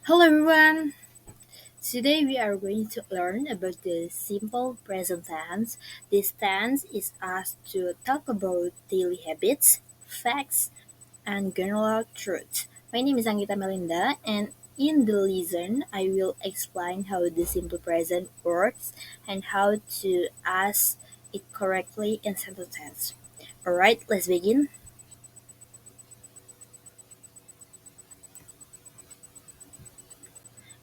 Hello everyone! Today we are going to learn about the simple present tense. This tense is asked to talk about daily habits, facts, and general truth. My name is Anggita Mellynda, and in the lesson I will explain how the simple present works and how to ask it correctly in sentence tense. Alright, let's begin.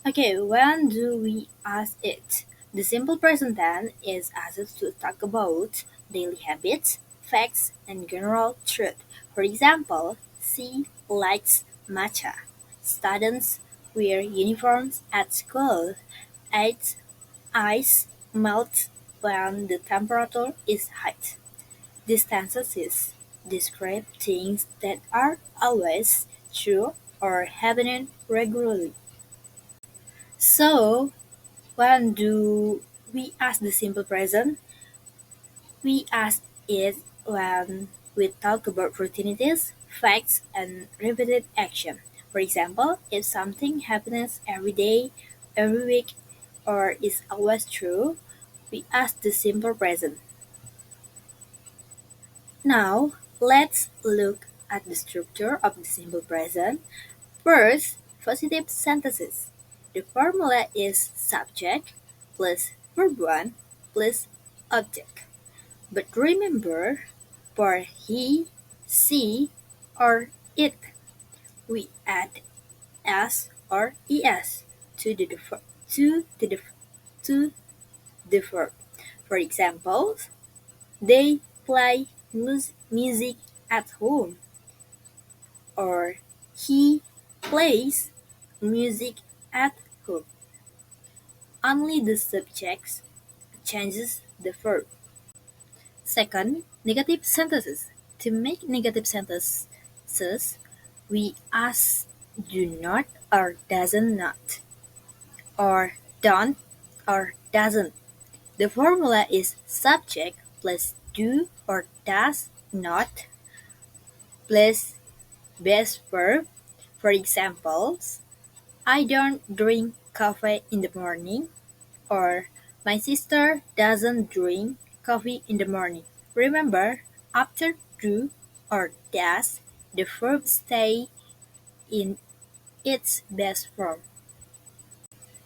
Okay, when do we ask it? The simple present tense is asked to talk about daily habits, facts, and general truth. For example, she likes matcha. Students wear uniforms at school. Eat ice melts when the temperature is high. These tenses describe things that are always true or happening regularly. So, when do we ask the simple present? We ask it when we talk about routinities, facts, and repeated action. For example, if something happens every day, every week, or is always true, we ask the simple present. Now, let's look at the structure of the simple present. First, positive sentences. The formula is subject plus verb 1 plus object. But remember, for he, she, or it, we add s or es to to the verb. For example, they play music at home, or he plays music at home. Only the subject changes the verb. Second, negative sentences. To make negative sentences, we ask do not or doesn't not, or don't or doesn't. The formula is subject plus do or does not plus base verb. For examples, I don't drink coffee in the morning, or my sister doesn't drink coffee in the morning. Remember, after do or does, the verb stay in its best form.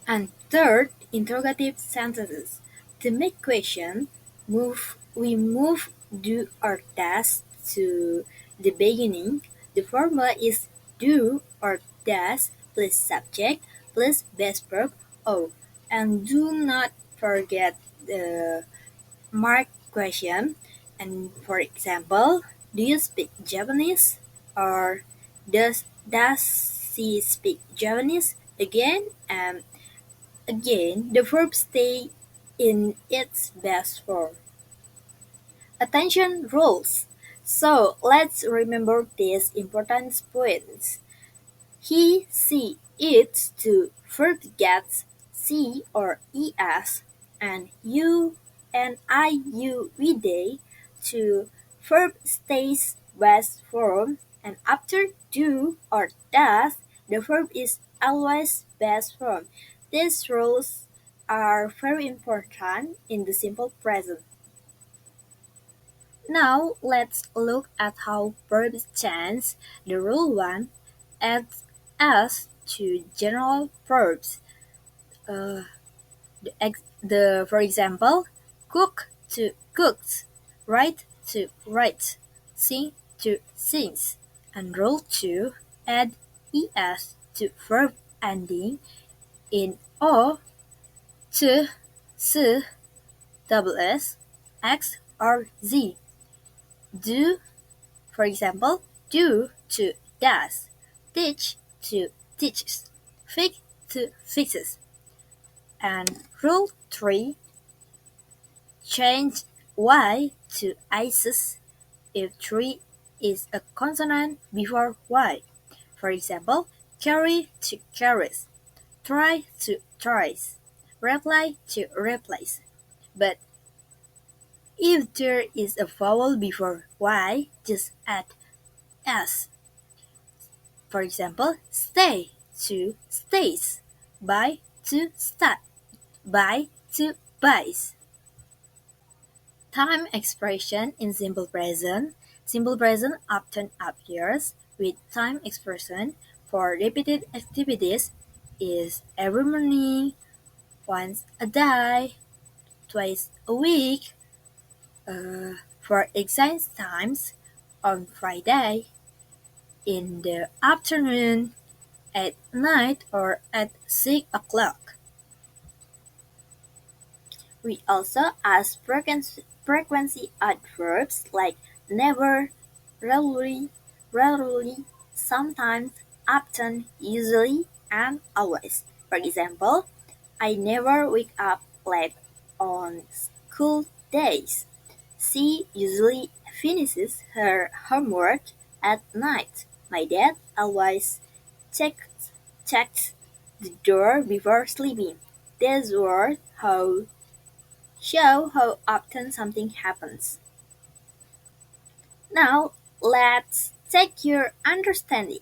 And third, interrogative sentences. To make question, we move do or does to the beginning. The formula is do or does plus subject plus best verb o. And do not forget the mark question. And for example, do you speak Japanese? Or does she speak Japanese? Again and again, the verb stay in its best form. Attention rules. So let's remember these important points. He, she, it to verb gets C or ES, and you and I, you, we, they to verb stays best form, and after do or does, the verb is always best form. These rules are very important in the simple present. Now let's look at how verbs change. The rule 1 adds s to general verbs. Uh, for example, cook to cooks, write to writes, sing to sings, and rule 2 add es to verb ending in o, to, s, double s, x, or z. Do, for example, do to does, teach to teaches, fix to fixes. And rule 3, change y to ices if 3 is a consonant before y. For example, carry to carries, try to tries, reply to replies. But if there is a vowel before y, just add s. For example, stay to stays, buy to start, buy to buys. Time expression in simple present. Simple present often appears with time expression for repeated activities is every morning, once a day, twice a week, for exam times on Friday, in the afternoon, at night, or at 6 o'clock. We also add frequency adverbs like never, rarely, sometimes, often, usually, and always. For example, I never wake up late on school days. She usually finishes her homework at night. My dad always checks the door before sleeping. These words show how often something happens. Now, let's check your understanding.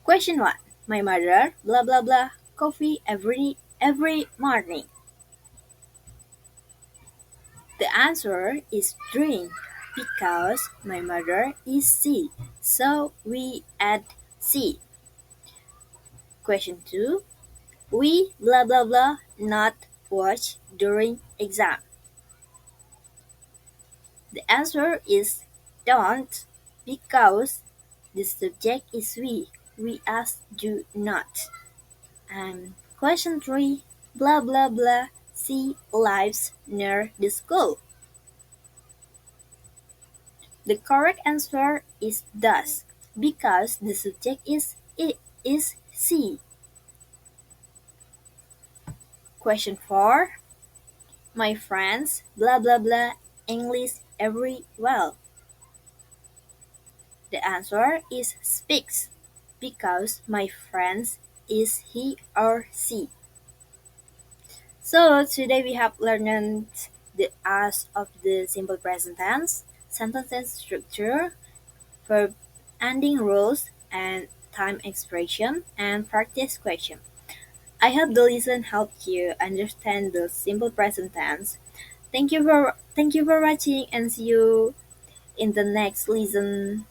Question 1. My mother, blah blah blah, coffee every morning. The answer is drink because my mother is she, so we add she. Question 2. We blah blah blah not watch during exam. The answer is don't because the subject is we ask do not. And question 3. Blah blah blah she lives near the school. The correct answer is does because the subject is she. Question 4. My friends blah blah blah English every well. The answer is speaks because my friends is he or she. So today we have learned the as of the simple present tense, sentence structure, verb ending rules, and time expression and practice question. I hope the lesson helped you understand the simple present tense. Thank you for watching and see you in the next lesson.